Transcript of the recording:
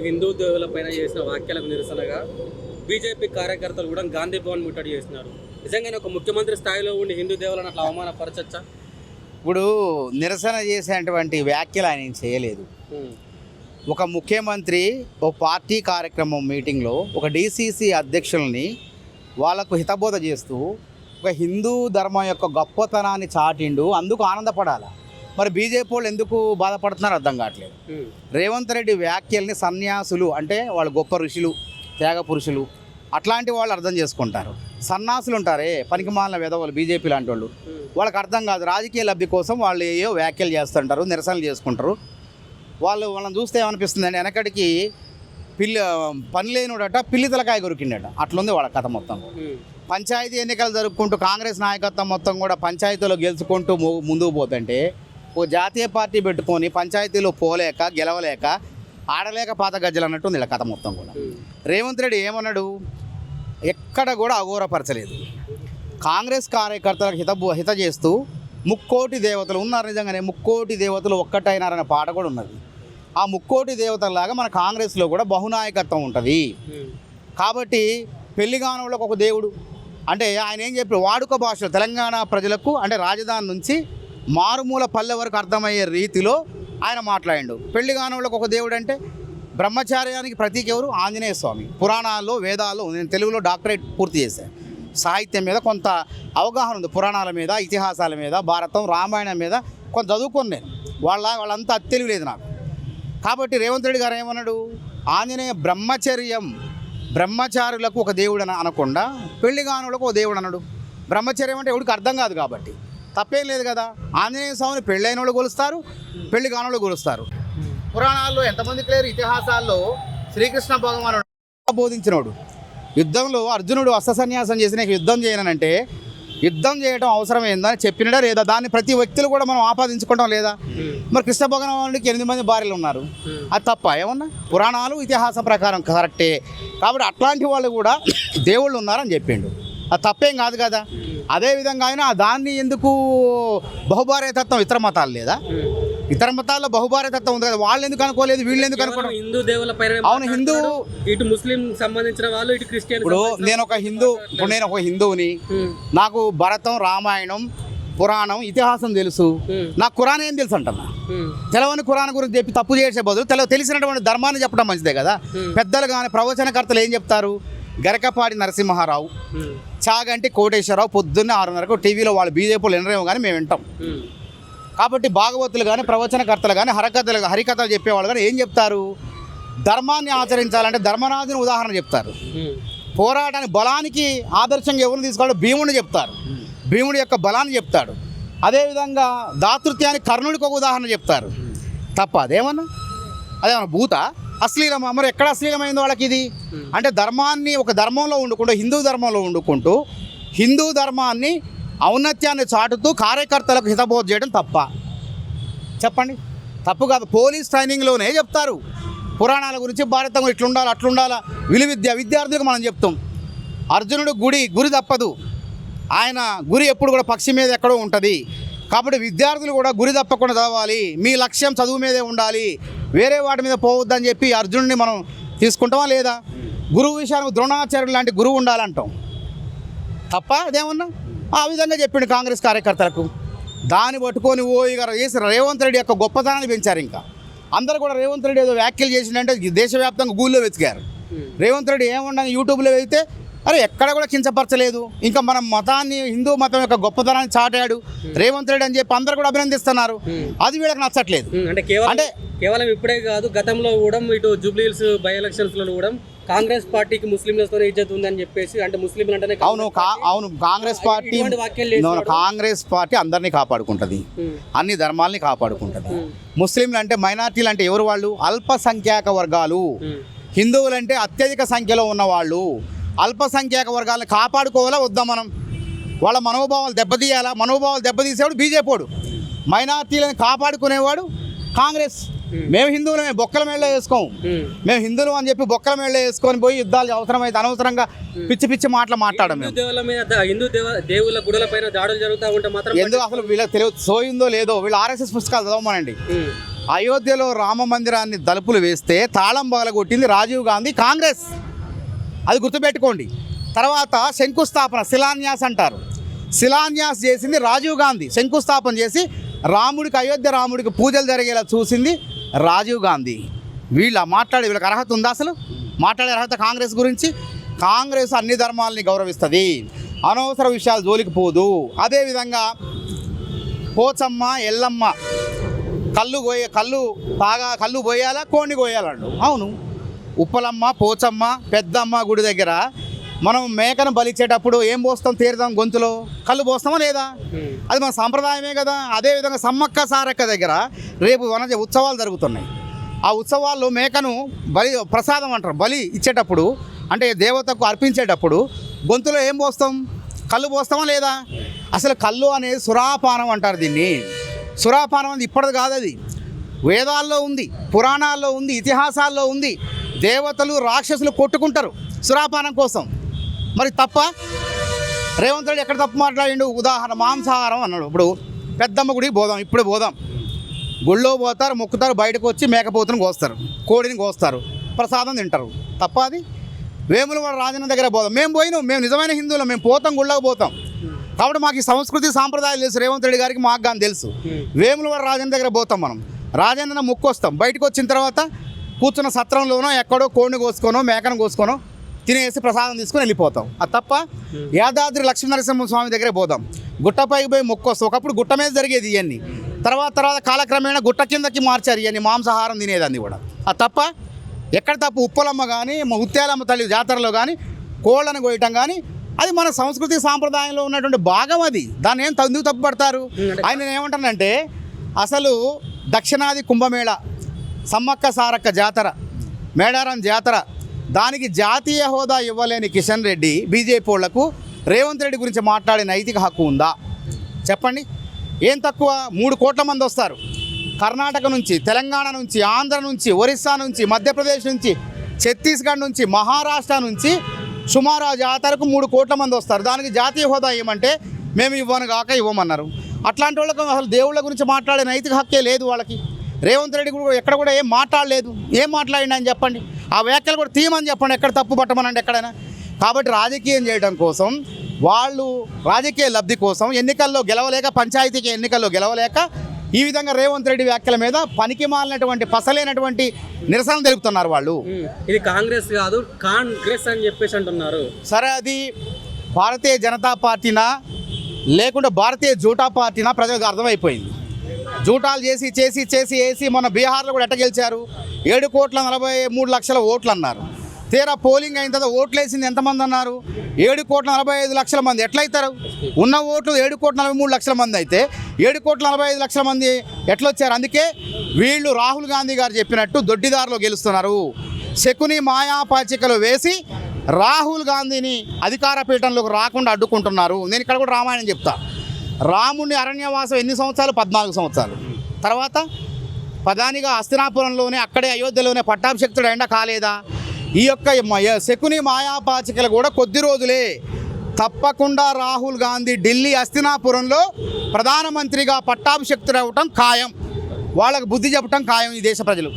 హిందూ దేవులపైన చేసిన వ్యాఖ్యలకు నిరసనగా బీజేపీ కార్యకర్తలు కూడా గాంధీ భవన్ ముట్టడి చేస్తున్నారు. నిజంగానే ఒక ముఖ్యమంత్రి స్థాయిలో ఉండి హిందూ దేవులను అట్లా అవమానపరచచ్చా? ఇప్పుడు నిరసన చేసేటువంటి వ్యాఖ్యలు ఆయన ఏం చేయలేదు. ఒక ముఖ్యమంత్రి ఓ పార్టీ కార్యక్రమం మీటింగ్లో ఒక డీసీసీ అధ్యక్షుల్ని వాళ్ళకు హితబోధ చేస్తూ ఒక హిందూ ధర్మం యొక్క గొప్పతనాన్ని చాటిండు, అందుకు ఆనందపడాలి. మరి బీజేపీ వాళ్ళు ఎందుకు బాధపడుతున్నారో అర్థం కావట్లేదు. రేవంత్ రెడ్డి వ్యాఖ్యల్ని సన్యాసులు అంటే వాళ్ళు గొప్ప ఋషులు, త్యాగ పురుషులు అట్లాంటి వాళ్ళు అర్థం చేసుకుంటారు. సన్నాసులు ఉంటారే పనికిమాలిన వెధవలు బీజేపీ లాంటి వాళ్ళు, వాళ్ళకి అర్థం కాదు. రాజకీయ లబ్ధి కోసం వాళ్ళు ఏయో వ్యాఖ్యలు చేస్తుంటారు, నిరసనలు చేసుకుంటారు. వాళ్ళని చూస్తే ఏమనిపిస్తుంది అంటే వెనకడికి పని లేనుడట పిల్లి తలకాయ కొరికిండట, అట్లుంది వాళ్ళ కథ మొత్తం. పంచాయతీ ఎన్నికలు జరుపుకుంటూ కాంగ్రెస్ నాయకత్వం మొత్తం కూడా పంచాయతీలో గెలుచుకుంటూ ముందుకు పోతుంటే ఓ జాతీయ పార్టీ పెట్టుకొని పంచాయతీలో పోలేక గెలవలేక ఆడలేక పాత గజ్జలు అన్నట్టు ఉంది ఇలా కథ మొత్తం కూడా. రేవంత్ రెడ్డి ఏమన్నాడు? ఎక్కడ కూడా అఘోరపరచలేదు. కాంగ్రెస్ కార్యకర్తలకు హిత చేస్తూ ముక్కోటి దేవతలు ఉన్నారు, నిజంగానే ముక్కోటి దేవతలు ఒక్కటైనారనే పాట కూడా ఉన్నది. ఆ ముక్కోటి దేవతల్లాగా మన కాంగ్రెస్లో కూడా బహునాయకత్వం ఉంటుంది. కాబట్టి పెళ్లిగానోళ్ళకు ఒక దేవుడు అంటే ఆయన ఏం చెప్పారు, వాడుక భాషలో తెలంగాణ ప్రజలకు అంటే రాజధాని నుంచి మారుమూల పల్లె వరకు అర్థమయ్యే రీతిలో ఆయన మాట్లాడిండు. పెళ్లిగానోళ్ళకు ఒక దేవుడు అంటే బ్రహ్మచార్యానికి ప్రతీక ఎవరు? ఆంజనేయ స్వామి. పురాణాల్లో వేదాల్లో నేను తెలుగులో డాక్టరేట్ పూర్తి చేశాను. సాహిత్యం మీద కొంత అవగాహన ఉంది, పురాణాల మీద, ఇతిహాసాల మీద, భారతం రామాయణం మీద కొంత చదువుకొని నేను వాళ్ళంతా తెలివి లేదు నాకు. కాబట్టి రేవంత్ రెడ్డి గారు ఏమన్నాడు? ఆంజనేయ బ్రహ్మచారులకు ఒక దేవుడు అనకుండా పెళ్లిగానులకు ఒక దేవుడు అన్నాడు. బ్రహ్మచర్యం అంటే ఎవడికి అర్థం కాదు కాబట్టి తప్పేం లేదు కదా. ఆంజనేయ స్వామిని పెళ్ళైన వాళ్ళు కొలుస్తారు, పెళ్లిగానులు కొలుస్తారు. పురాణాల్లో ఎంతమందికి లేరు, ఇతిహాసాల్లో శ్రీకృష్ణ భగవానుడు బోధించినోడు. యుద్ధంలో అర్జునుడు అస్త్ర సన్యాసం చేసి నీకు యుద్ధం చేయనంటే యుద్ధం చేయడం అవసరమైందని చెప్పినడా లేదా? దాన్ని ప్రతి వ్యక్తులు కూడా మనం ఆపాదించుకోవడం లేదా? మరి కృష్ణ భగవానుడికి 8 మంది భార్యలు ఉన్నారు, అది తప్ప ఏమన్నా? పురాణాలు ఇతిహాసం ప్రకారం కరెక్టే. కాబట్టి అట్లాంటి వాళ్ళు కూడా దేవుళ్ళు ఉన్నారని చెప్పిండు, అది తప్పేం కాదు కదా. అదేవిధంగా అయినా దాన్ని ఎందుకు బహుభార్యతత్వం ఇతర మతాలు లేదా? ఇతర మతాల్లో బహుభార్యతత్వం ఉంది కదా, వాళ్ళు ఎందుకు అనుకోలేదు, వీళ్ళు ఎందుకు అనుకోలేదు? హిందూ దేవుల పైన అవును, హిందూ ఇటు ముస్లిం సంబంధించిన వాళ్ళు, ఇటు క్రిస్టియన్. ఇప్పుడు నేను ఒక హిందువుని, నాకు భరతం, రామాయణం, పురాణం, ఇతిహాసం తెలుసు. నాకు ఖురాన్ ఏం తెలుసు అంటున్నా. తెలవని ఖురాన్ గురించి చెప్పి తప్పు చేసే బదులు తెలిసినటువంటి ధర్మాన్ని చెప్పడం మంచిదే కదా. పెద్దలు కానీ ప్రవచనకర్తలు ఏం చెప్తారు? గరకపాటి నరసింహారావు, చాగంటి కోటేశ్వరరావు పొద్దున్నే 6:30కు టీవీలో వాళ్ళు బీజేపీలు ఎనరేమో కానీ మేము వింటాం. కాబట్టి భాగవతులు కానీ ప్రవచనకర్తలు కానీ హరికథలు చెప్పేవాళ్ళు కానీ ఏం చెప్తారు? ధర్మాన్ని ఆచరించాలంటే ధర్మరాజుని ఉదాహరణ చెప్తారు. పోరాటానికి బలానికి ఆదర్శంగా ఎవరిని తీసుకోవాలో భీముడిని చెప్తారు, భీముడి యొక్క బలాన్ని చెప్తాడు. అదేవిధంగా దాతృత్యానికి కర్ణుడికి ఒక ఉదాహరణ చెప్తారు. తప్ప అదేమన్నా భూత అశ్లీలమా? మరి ఎక్కడ అశ్లీలమైంది వాళ్ళకి ఇది? అంటే ధర్మాన్ని ఒక ధర్మంలో వండుకుంటూ హిందూ ధర్మంలో వండుకుంటూ హిందూ ధర్మాన్ని ఔన్నత్యాన్ని చాటుతూ కార్యకర్తలకు హితబోధ చేయడం తప్ప? చెప్పండి, తప్పు కాదు. పోలీస్ ట్రైనింగ్లోనే చెప్తారు పురాణాల గురించి, భారతం ఇట్లుండాలి అట్లుండాలా. విద్యార్థులకు మనం చెప్తాం, అర్జునుడు గురి తప్పదు, ఆయన గురి ఎప్పుడు కూడా పక్షి మీద ఎక్కడో ఉంటుంది. కాబట్టి విద్యార్థులు కూడా గురి తప్పకుండా చదవాలి, మీ లక్ష్యం చదువు మీదే ఉండాలి, వేరే వాటి మీద పోవద్దని చెప్పి అర్జునుడిని మనం తీసుకుంటామా లేదా? గురువు విషయానికి ద్రోణాచార్యుడు లాంటి గురువు ఉండాలంటాం, తప్ప అదేమన్నా? ఆ విధంగా చెప్పిండు కాంగ్రెస్ కార్యకర్తలకు. దాన్ని పట్టుకొని చేసి రేవంత్ రెడ్డి యొక్క గొప్పతనాన్ని పెంచారు. ఇంకా అందరూ కూడా రేవంత్ రెడ్డి ఏదో వ్యాఖ్యలు చేసిందంటే దేశవ్యాప్తంగా గూగుల్లో వెతికారు. రేవంత్ రెడ్డి ఏమన్నా యూట్యూబ్లో వెతికితే అరే ఎక్కడ కూడా కించపరచలేదు, ఇంకా మన మతాన్ని హిందూ మతం యొక్క గొప్పతనాన్ని చాటాడు రేవంత్ రెడ్డి అని చెప్పి అందరూ కూడా అభినందిస్తున్నారు. అది వీళ్ళకి నచ్చట్లేదు. అంటే కేవలం ఇప్పుడే కాదు, గతంలో కూడా ఇటు జూబ్లీహిల్స్ బై ఎలక్షన్స్లో కూడా కాంగ్రెస్ పార్టీకి ముస్లింలతో ఇజ్జత్ ఉందని చెప్పేసి, అంటే ముస్లింలు అంటేనే అవును కాంగ్రెస్ పార్టీ అందరినీ కాపాడుకుంటుంది, అన్ని ధర్మాలని కాపాడుకుంటుంది. ముస్లింలు అంటే మైనార్టీలు అంటే ఎవరు? వాళ్ళు అల్పసంఖ్యాక వర్గాలు. హిందువులు అంటే అత్యధిక సంఖ్యలో ఉన్నవాళ్ళు. అల్పసంఖ్యాక వర్గాలను కాపాడుకోవాలా వద్దా? మనం వాళ్ళ మనోభావాలు దెబ్బతీయాలా? మనోభావాలు దెబ్బతీసేవాడు బీజేపీడు, మైనార్టీలను కాపాడుకునేవాడు కాంగ్రెస్. మేము హిందువులమే, బొక్కల మేళ్ళ వేసుకోము. మేము హిందువులు అని చెప్పి బొక్కల మేళ్ళ వేసుకొని పోయి యుద్ధాలు అవసరమైతే అనవసరంగా పిచ్చి మాటలు మాట్లాడడం. హిందూ దేవుళ్ళ గుడుల పైన దాడులు జరుగుతూ ఉంటే మాత్రం ఎందుకు అసలు వీళ్ళకి తెలియదు, సోయిందో లేదో వీళ్ళు RSS పుస్తకాలు చదవమనండి. అయోధ్యలో రామ మందిరాన్ని తలుపులు వేస్తే తాళం పగలగొట్టింది రాజీవ్ గాంధీ, కాంగ్రెస్. అది గుర్తుపెట్టుకోండి. తర్వాత శంకుస్థాపన, శిలాన్యాస్ అంటారు. శిలాన్యాస్ చేసింది రాజీవ్ గాంధీ. శంకుస్థాపన చేసి రాముడికి, అయోధ్య రాముడికి పూజలు జరిగేలా చూసింది రాజీవ్ గాంధీ. వీళ్ళకి అర్హత ఉందా అసలు? మాట్లాడే అర్హత కాంగ్రెస్ గురించి? కాంగ్రెస్ అన్ని ధర్మాలని గౌరవిస్తుంది, అనవసర విషయాలు జోలికి పోదు. అదేవిధంగా పోచమ్మ, ఎల్లమ్మ కళ్ళు పోయాలా, కోడిని కోయాలండు. అవును, ఉప్పలమ్మ, పోచమ్మ, పెద్దమ్మ గుడి దగ్గర మనం మేకను బలిచ్చేటప్పుడు ఏం పోస్తాం? తీర్థం గొంతులో కళ్ళు పోస్తామా లేదా? అది మన సాంప్రదాయమే కదా. అదేవిధంగా సమ్మక్క సారక్క దగ్గర రేపు ఉత్సవాలు జరుగుతున్నాయి. ఆ ఉత్సవాల్లో మేకను ప్రసాదం అంటారు, బలి ఇచ్చేటప్పుడు అంటే దేవతకు అర్పించేటప్పుడు గొంతులో ఏం పోస్తాం? కళ్ళు పోస్తామా లేదా? అసలు కళ్ళు అనేది సురాపానం అంటారు దీన్ని. సురాపానం అనేది ఇప్పటిది కాదు, అది వేదాల్లో ఉంది, పురాణాల్లో ఉంది, ఇతిహాసాల్లో ఉంది. దేవతలు రాక్షసులు కొట్టుకుంటారు సురాపానం కోసం. మరి తప్ప? రేవంత్ రెడ్డి ఎక్కడ తప్పు మాట్లాడిండు? ఉదాహరణ మాంసాహారం అన్నాడు. ఇప్పుడు పెద్దమ్మ గుడికి పోదాం, ఇప్పుడు పోదాం. గుళ్ళో పోతారు, మొక్కుతారు, బయటకు వచ్చి మేకపోతుని కోస్తారు, కోడిని కోస్తారు, ప్రసాదం తింటారు. తప్ప అది? వేములవాడ రాజన్న దగ్గర పోదాం. మేము నిజమైన హిందువులు, మేము పోతాం, గుళ్ళకు పోతాం. కాబట్టి మాకు ఈ సంస్కృతి సాంప్రదాయాలు తెలుసు. రేవంత్ రెడ్డి గారికి మాకు కానీ తెలుసు. వేములవాడ రాజన్న దగ్గర పోతాం, మనం రాజన్న మొక్కు వస్తాం. బయటకు వచ్చిన తర్వాత కూర్చున్న సత్రంలోనో ఎక్కడో కోడిని కోసుకోనో మేకను కోసుకోనో తినేసి ప్రసాదం తీసుకొని వెళ్ళిపోతాం. అది తప్ప? యాదాద్రి లక్ష్మీనరసింహ స్వామి దగ్గర పోదాం, గుట్టపైకి పోయి మొక్కు వస్తాం. ఒకప్పుడు గుట్ట మీద జరిగేది ఇవన్నీ. తర్వాత కాలక్రమేణా గుట్ట కిందకి మార్చారు ఇవన్నీ, మాంసాహారం తినేదాన్ని కూడా. అది తప్ప? ఎక్కడ తప్పు? ఉప్పలమ్మ కానీ, ముత్యాలమ్మ తల్లి జాతరలో కానీ కోళ్ళను కోయటం కానీ అది మన సంస్కృతి సాంప్రదాయంలో ఉన్నటువంటి భాగం. అది దాన్ని ఏం ఎందుకు తప్పు పడతారు? ఆయన ఏమంటానంటే, అసలు దక్షిణాది కుంభమేళ, సమ్మక్క సారక్క జాతర, మేడారం జాతర, దానికి జాతీయ హోదా ఇవ్వలేని కిషన్ రెడ్డి బీజేపీ వాళ్లకు రేవంత్ రెడ్డి గురించి మాట్లాడే నైతిక హక్కు ఉందా? చెప్పండి. ఏం తక్కువ? 3 కోట్ల మంది వస్తారు. కర్ణాటక నుంచి, తెలంగాణ నుంచి, ఆంధ్ర నుంచి, ఒరిస్సా నుంచి, మధ్యప్రదేశ్ నుంచి, ఛత్తీస్గఢ్ నుంచి, మహారాష్ట్ర నుంచి సుమారు ఆ జాతరకు 3 కోట్ల మంది వస్తారు. దానికి జాతీయ హోదా ఇవ్వమంటే మేము ఇవ్వమన్నారు. అట్లాంటి వాళ్ళకు అసలు దేవుళ్ళ గురించి మాట్లాడే నైతిక హక్కే లేదు వాళ్ళకి. రేవంత్ రెడ్డి కూడా ఎక్కడ కూడా ఏం మాట్లాడలేదు. ఏం మాట్లాడిండి అని చెప్పండి. ఆ వ్యాఖ్యలు కూడా తీయమని చెప్పండి, ఎక్కడ తప్పు పట్టమనండి ఎక్కడైనా. కాబట్టి రాజకీయం చేయడం కోసం, వాళ్ళు రాజకీయ లబ్ధి కోసం ఎన్నికల్లో గెలవలేక, పంచాయతీకి ఎన్నికల్లో గెలవలేక ఈ విధంగా రేవంత్ రెడ్డి వ్యాఖ్యల మీద పనికి మాలినటువంటి, పసలేనటువంటి నిరసన తెలుపుతున్నారు వాళ్ళు. ఇది కాంగ్రెస్ కాదు, కాంగ్రెస్ అని చెప్పేసి అంటున్నారు. సరే, అది భారతీయ జనతా పార్టీనా లేకుంటే భారతీయ జూటా పార్టీనా ప్రజలకు అర్థమైపోయింది. జూటాలు చేసి మొన్న బీహార్లో కూడా ఎట్ట గెలిచారు? 7,43,00,000 ఓట్లు అన్నారు. తీరా పోలింగ్ అయిన తర్వాత ఓట్లు వేసింది ఎంతమంది అన్నారు? 7,45,00,000 మంది. ఎట్లయితారు? ఉన్న ఓట్లు 7,43,00,000 మంది అయితే 7,45,00,000 మంది ఎట్లొచ్చారు? అందుకే వీళ్ళు రాహుల్ గాంధీ గారు చెప్పినట్టు దొడ్డిదారిలో గెలుస్తున్నారు. శకుని మాయాపాచికలు వేసి రాహుల్ గాంధీని అధికార పీఠంలోకి రాకుండా అడ్డుకుంటున్నారు. నేను ఇక్కడ కూడా రామాయణం చెప్తా. రాముడిని అరణ్యవాసం ఎన్ని సంవత్సరాలు? 14 సంవత్సరాలు. తర్వాత ప్రధానిగా హస్తినాపురంలోనే, అక్కడే అయోధ్యలోనే పట్టాభిషిక్తుడు ఎండ కాలేదా? ఈ యొక్క శకుని మాయాపాచికలు కూడా కొద్ది రోజులే. తప్పకుండా రాహుల్ గాంధీ ఢిల్లీ హస్తినాపురంలో ప్రధానమంత్రిగా పట్టాభిషిక్తుడు అవ్వటం ఖాయం. వాళ్ళకు బుద్ధి చెప్పటం ఖాయం ఈ దేశ ప్రజలు.